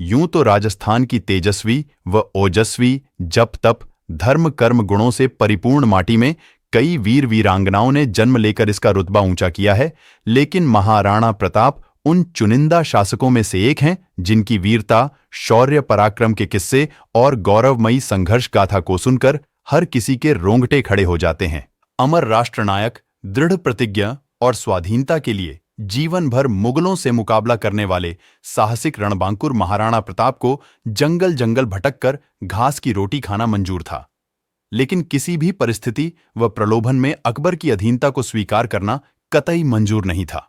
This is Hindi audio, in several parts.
यूं तो राजस्थान की तेजस्वी व ओजस्वी जप तप धर्म कर्म गुणों से परिपूर्ण माटी में कई वीर वीरांगनाओं ने जन्म लेकर इसका रुतबा ऊंचा किया है, लेकिन महाराणा प्रताप उन चुनिंदा शासकों में से एक हैं जिनकी वीरता, शौर्य पराक्रम के किस्से और गौरवमयी संघर्ष गाथा को सुनकर हर किसी के रोंगटे खड़े हो जाते हैं। अमर राष्ट्रनायक, दृढ़ प्रतिज्ञा और स्वाधीनता के लिए जीवन भर मुगलों से मुकाबला करने वाले साहसिक रणबांकुर महाराणा प्रताप को जंगल जंगल भटककर घास की रोटी खाना मंजूर था, लेकिन किसी भी परिस्थिति व प्रलोभन में अकबर की अधीनता को स्वीकार करना कतई मंजूर नहीं था।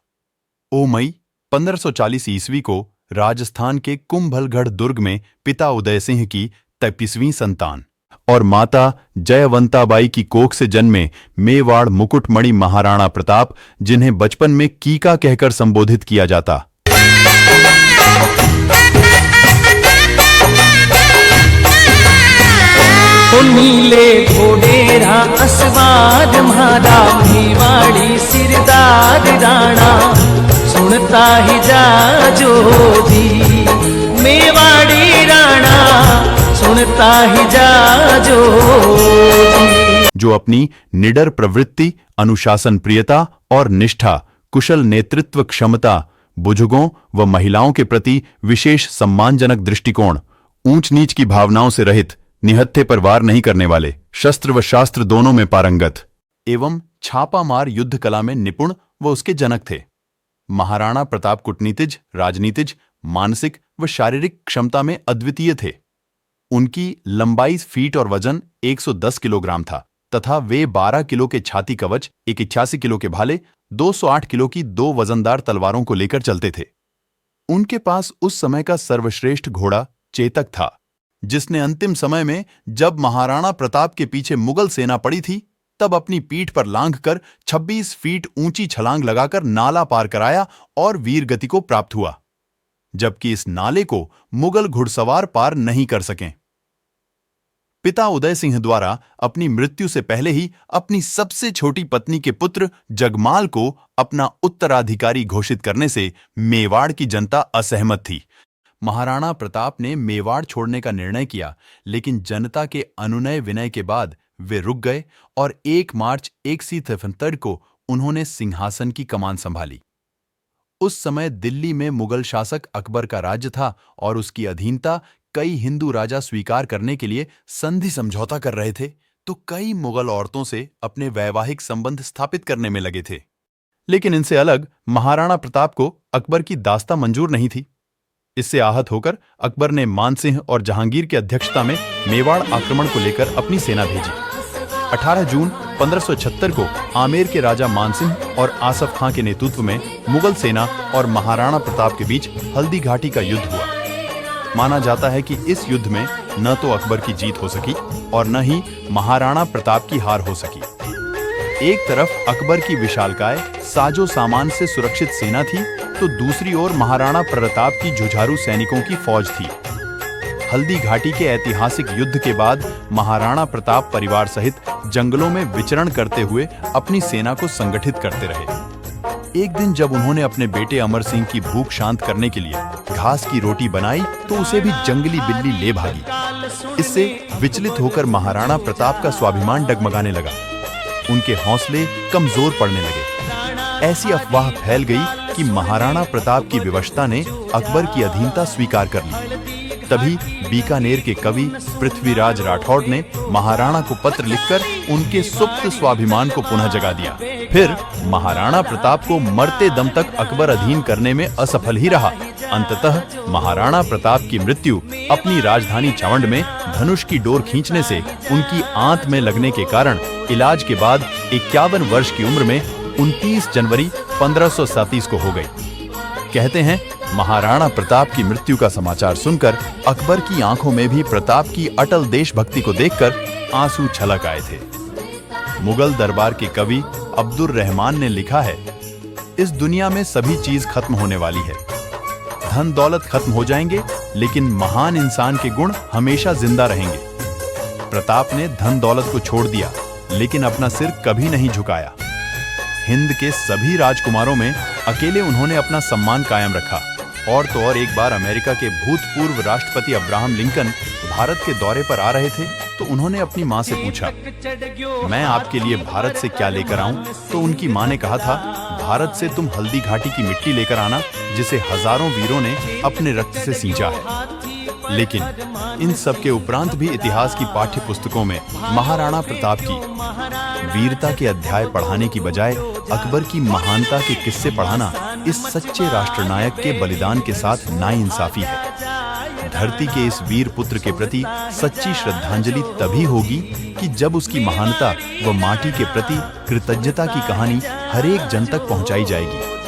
ओ मई 1540 ईस्वी को राजस्थान के कुंभलगढ़ दुर्ग में पिता उदय सिंह की 33वीं संतान और माता जयवंताबाई की कोख से जन्मे मेवाड़ मुकुटमणि महाराणा प्रताप, जिन्हें बचपन में कीका कहकर संबोधित किया जाता, नीले घोड़ेरा असवाद म्हारा मेवाड़ी सिरदार राणा, सुनता ही जा जो दी मेवाड़ी राणा, सुनता ही जा जो अपनी निडर प्रवृत्ति, अनुशासन प्रियता और निष्ठा, कुशल नेतृत्व क्षमता, बुजुर्गों व महिलाओं के प्रति विशेष सम्मानजनक दृष्टिकोण, ऊंच नीच की भावनाओं से रहित, निहत्थे पर वार नहीं करने वाले, शस्त्र व शास्त्र दोनों में पारंगत एवं छापामार युद्ध कला में निपुण व उसके जनक थे। महाराणा प्रताप कूटनीतिज, राजनीतिज, मानसिक व शारीरिक क्षमता में अद्वितीय थे। उनकी लंबाई फीट और वजन 110 किलोग्राम था तथा वे 12 किलो के छाती कवच, 81 किलो के भाले, 208 किलो की 2 वजनदार तलवारों को लेकर चलते थे। उनके पास उस समय का सर्वश्रेष्ठ घोड़ा चेतक था, जिसने अंतिम समय में जब महाराणा प्रताप के पीछे मुगल सेना पड़ी थी, तब अपनी पीठ पर लांघकर 26 फीट ऊंची छलांग लगाकर नाला पार कराया और वीर गति को प्राप्त हुआ, जबकि इस नाले को मुगल घुड़सवार पार नहीं कर सके। पिता उदय सिंह द्वारा अपनी मृत्यु से पहले ही अपनी सबसे छोटी पत्नी के पुत्र जगमाल को अपना उत्तराधिकारी घोषित करने से मेवाड़ की जनता असहमत थी। महाराणा प्रताप ने मेवाड़ छोड़ने का निर्णय किया, लेकिन जनता के अनुनय विनय के बाद वे रुक गए और 1 मार्च 173 को उन्होंने सिंहासन की कमान संभाली। उस समय दिल्ली में मुगल शासक अकबर का राज्य था और उसकी अधीनता कई हिंदू राजा स्वीकार करने के लिए संधि समझौता कर रहे थे, तो कई मुगल औरतों से अपने वैवाहिक संबंध स्थापित करने में लगे थे। लेकिन इनसे अलग महाराणा प्रताप को अकबर की दास्ता मंजूर नहीं थी। इससे आहत होकर अकबर ने मानसिंह और जहांगीर की अध्यक्षता में मेवाड़ आक्रमण को लेकर अपनी सेना भेजी। 18 जून 1576 को आमेर के राजा मानसिंह और आसफ खां के नेतृत्व में मुगल सेना और महाराणा प्रताप के बीच हल्दी घाटी का युद्ध हुआ। माना जाता है कि इस युद्ध में न तो अकबर की जीत हो सकी और न ही महाराणा प्रताप की हार हो सकी। एक तरफ अकबर की विशालकाय साजो सामान से सुरक्षित सेना थी, तो दूसरी ओर महाराणा प्रताप की जुझारू सैनिकों की फौज थी। हल्दी घाटी के ऐतिहासिक युद्ध के बाद महाराणा प्रताप परिवार सहित जंगलों में विचरण करते हुए अपनी सेना को संगठित करते रहे। एक दिन जब उन्होंने अपने बेटे अमर सिंह की भूख शांत करने के लिए घास की रोटी बनाई, तो उसे भी जंगली बिल्ली ले भागी। इससे विचलित होकर महाराणा प्रताप का स्वाभिमान डगमगाने लगा। उनके हौसले कमजोर पड़ने लगे। ऐसी अफवाह फैल गई कि महाराणा प्रताप की विवशता ने अकबर की अधीनता स्वीकार कर ली। तभी बीकानेर के कवि पृथ्वीराज राठौड़ ने महाराणा को पत्र लिखकर उनके सुप्त स्वाभिमान को पुनः जगा दिया। फिर महाराणा प्रताप को मरते दम तक अकबर अधीन करने में असफल ही रहा। अंततः महाराणा प्रताप की मृत्यु अपनी राजधानी चावंड में धनुष की डोर खींचने से उनकी आंत में लगने के कारण इलाज के बाद 51 वर्ष की उम्र में 29 जनवरी 1537 को हो गई। कहते हैं महाराणा प्रताप की मृत्यु का समाचार सुनकर अकबर की आंखों में भी प्रताप की अटल देशभक्ति को देखकर आंसू छलक आए थे। मुगल दरबार के कवि अब्दुर रहमान ने लिखा है, इस दुनिया में सभी चीज खत्म होने वाली है। धन दौलत खत्म हो जाएंगे, लेकिन महान इंसान के गुण हमेशा जिंदा रहेंगे। प्रताप ने धन दौलत को छोड़ दिया, लेकिन अपना सिर कभी नहीं झुकाया। हिंद के सभी राजकुमारों में अकेले उन्होंने अपना सम्मान कायम रखा। और तो और एक बार अमेरिका के भूतपूर्व राष्ट्रपति अब्राहम लिंकन भारत के दौरे पर आ रहे थे, तो उन्होंने अपनी माँ से पूछा, मैं आपके लिए भारत से क्या लेकर आऊं? तो उनकी माँ ने कहा था, भारत से तुम हल्दी घाटी की मिट्टी लेकर आना, जिसे हजारों वीरों ने अपने रक्त से सींचा है। लेकिन इन सब के उपरांत भी इतिहास की पाठ्य पुस्तकों में महाराणा प्रताप की वीरता के अध्याय पढ़ाने की बजाय अकबर की महानता के किस्से पढ़ाना इस सच्चे राष्ट्रनायक के बलिदान के साथ नाइंसाफी है। धरती के इस वीर पुत्र के प्रति सच्ची श्रद्धांजलि तभी होगी कि जब उसकी महानता व माटी के प्रति कृतज्ञता की कहानी हर एक जन तक पहुंचाई जाएगी।